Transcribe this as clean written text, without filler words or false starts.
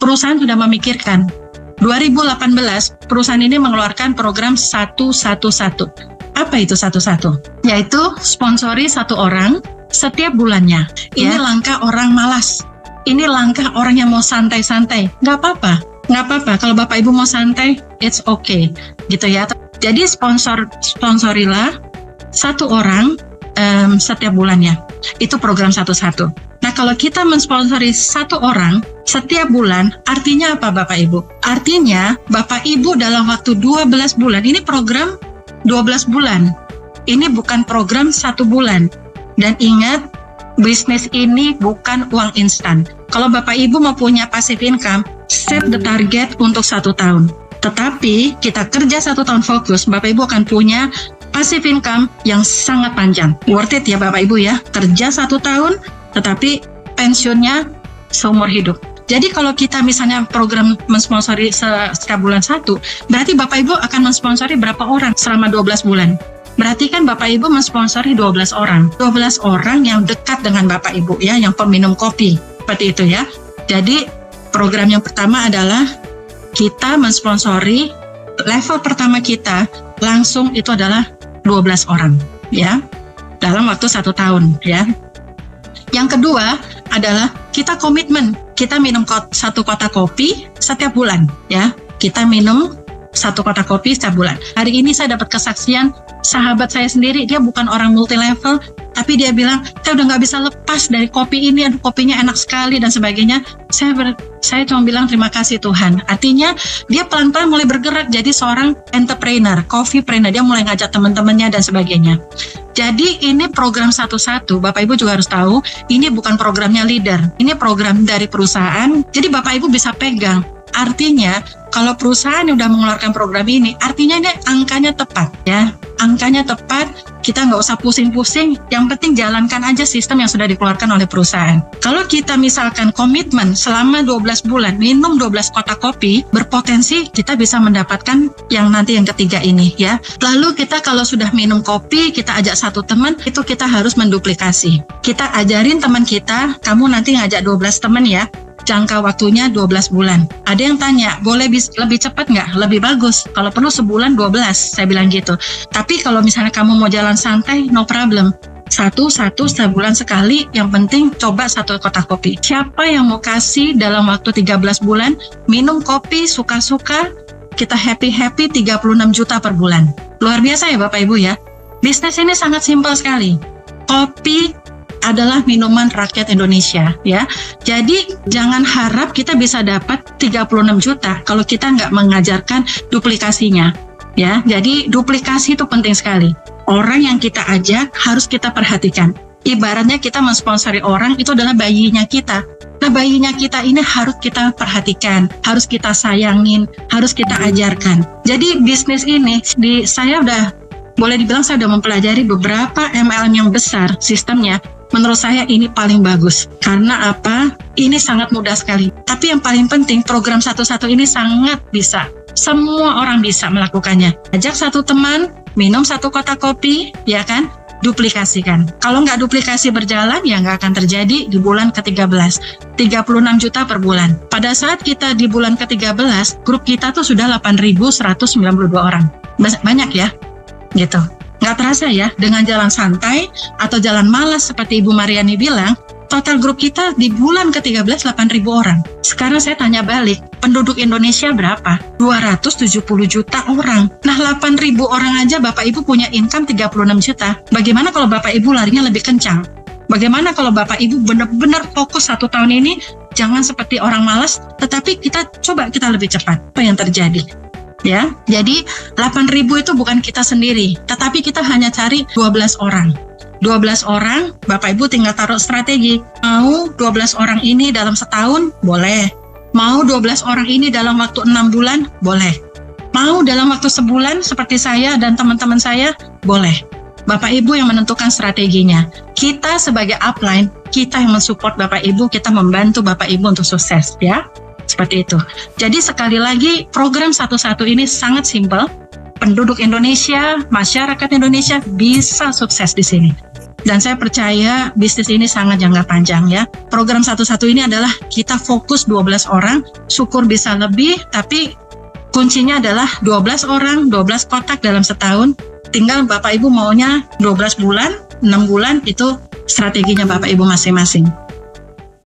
perusahaan sudah memikirkan. 2018 perusahaan ini mengeluarkan program 111. Apa itu 11? Yaitu sponsori 1 orang setiap bulannya. Ini langkah orang malas. Ini langkah orang yang mau santai-santai. Nggak apa-apa. Kalau Bapak Ibu mau santai, it's okay. Gitu ya. Jadi sponsorilah 1 orang setiap bulannya. Itu program 11. Nah, kalau kita mensponsori 1 orang setiap bulan, artinya apa Bapak Ibu? Artinya Bapak Ibu dalam waktu 12 bulan, ini program 12 bulan. Ini bukan program 1 bulan. Dan ingat, bisnis ini bukan uang instan. Kalau Bapak Ibu mau punya passive income, set the target untuk 1 tahun. Tetapi kita kerja 1 tahun fokus, Bapak Ibu akan punya passive income yang sangat panjang. Worth it ya Bapak Ibu ya. Kerja 1 tahun, tetapi pensiunnya seumur hidup. Jadi kalau kita misalnya program mensponsori setiap bulan 1, berarti Bapak Ibu akan mensponsori berapa orang selama 12 bulan? Berarti kan Bapak Ibu mensponsori 12 orang. 12 orang yang dekat dengan Bapak Ibu ya, yang peminum kopi. Seperti itu ya. Jadi program yang pertama adalah kita mensponsori level pertama kita langsung itu adalah 12 orang ya. Dalam waktu 1 tahun ya. Yang kedua adalah kita komitmen, kita minum 1 kotak kopi setiap bulan ya. Kita minum 1 kotak kopi setiap bulan. Hari ini saya dapat kesaksian sahabat saya sendiri, dia bukan orang multi level, tapi dia bilang, saya udah nggak bisa lepas dari kopi ini, aduh kopinya enak sekali dan sebagainya. Saya cuma bilang terima kasih Tuhan. Artinya dia pelan-pelan mulai bergerak jadi seorang entrepreneur, coffeepreneur. Dia mulai ngajak teman-temannya dan sebagainya. Jadi ini program 11, Bapak Ibu juga harus tahu, ini bukan programnya leader, ini program dari perusahaan. Jadi Bapak Ibu bisa pegang. Artinya kalau perusahaan yang udah mengeluarkan program ini, artinya ini angkanya tepat ya. Angkanya tepat, kita nggak usah pusing-pusing, yang penting jalankan aja sistem yang sudah dikeluarkan oleh perusahaan. Kalau kita misalkan komitmen selama 12 bulan, minum 12 kotak kopi, berpotensi kita bisa mendapatkan yang nanti yang ketiga ini ya. Lalu kita kalau sudah minum kopi, kita ajak 1 teman, itu kita harus menduplikasi. Kita ajarin teman kita, kamu nanti ngajak 12 teman ya. Jangka waktunya 12 bulan. Ada yang tanya, boleh lebih cepat nggak? Lebih bagus. Kalau perlu sebulan 12, saya bilang gitu. Tapi kalau misalnya kamu mau jalan santai, no problem. Satu sebulan sekali, yang penting coba 1 kotak kopi. Siapa yang mau kasih dalam waktu 13 bulan, minum kopi suka-suka, kita happy-happy 36 juta per bulan. Luar biasa ya Bapak Ibu ya. Bisnis ini sangat simpel sekali. Kopi adalah minuman rakyat Indonesia ya. Jadi jangan harap kita bisa dapat 36 juta kalau kita nggak mengajarkan duplikasinya ya. Jadi duplikasi itu penting sekali. Orang yang kita ajak harus kita perhatikan. Ibaratnya kita mensponsori orang itu adalah bayinya kita. Nah bayinya kita ini harus kita perhatikan, harus kita sayangin, harus kita ajarkan. Jadi bisnis ini saya udah boleh dibilang saya udah mempelajari beberapa MLM yang besar sistemnya. Menurut saya ini paling bagus. Karena apa? Ini sangat mudah sekali. Tapi yang paling penting, program 11 ini sangat bisa. Semua orang bisa melakukannya. Ajak 1 teman, minum 1 kotak kopi, ya kan? Duplikasikan. Kalau nggak duplikasi berjalan, ya nggak akan terjadi di bulan ke-13. 36 juta per bulan. Pada saat kita di bulan ke-13, grup kita tuh sudah 8.192 orang. Banyak ya? Gitu. Nggak terasa ya, dengan jalan santai atau jalan malas seperti Ibu Mariani bilang, total grup kita di bulan ke-13 8.000 orang. Sekarang saya tanya balik, penduduk Indonesia berapa? 270 juta orang. Nah 8.000 orang aja Bapak Ibu punya income 36 juta. Bagaimana kalau Bapak Ibu larinya lebih kencang? Bagaimana kalau Bapak Ibu benar-benar fokus 1 tahun ini, jangan seperti orang malas, tetapi kita lebih cepat. Apa yang terjadi? Ya, jadi 8.000 itu bukan kita sendiri, tetapi kita hanya cari 12 orang. 12 orang, Bapak Ibu tinggal taruh strategi. Mau 12 orang ini dalam setahun? Boleh. Mau 12 orang ini dalam waktu 6 bulan? Boleh. Mau dalam waktu sebulan seperti saya dan teman-teman saya? Boleh. Bapak Ibu yang menentukan strateginya. Kita sebagai upline, kita yang mensupport Bapak Ibu, kita membantu Bapak Ibu untuk sukses ya. Seperti itu. Jadi sekali lagi program 11 ini sangat simpel. Penduduk Indonesia, masyarakat Indonesia bisa sukses di sini. Dan saya percaya bisnis ini sangat jangka panjang ya. Program 11 ini adalah kita fokus 12 orang, syukur bisa lebih, tapi kuncinya adalah 12 orang, 12 kotak dalam setahun. Tinggal Bapak Ibu maunya 12 bulan, 6 bulan, itu strateginya Bapak Ibu masing-masing.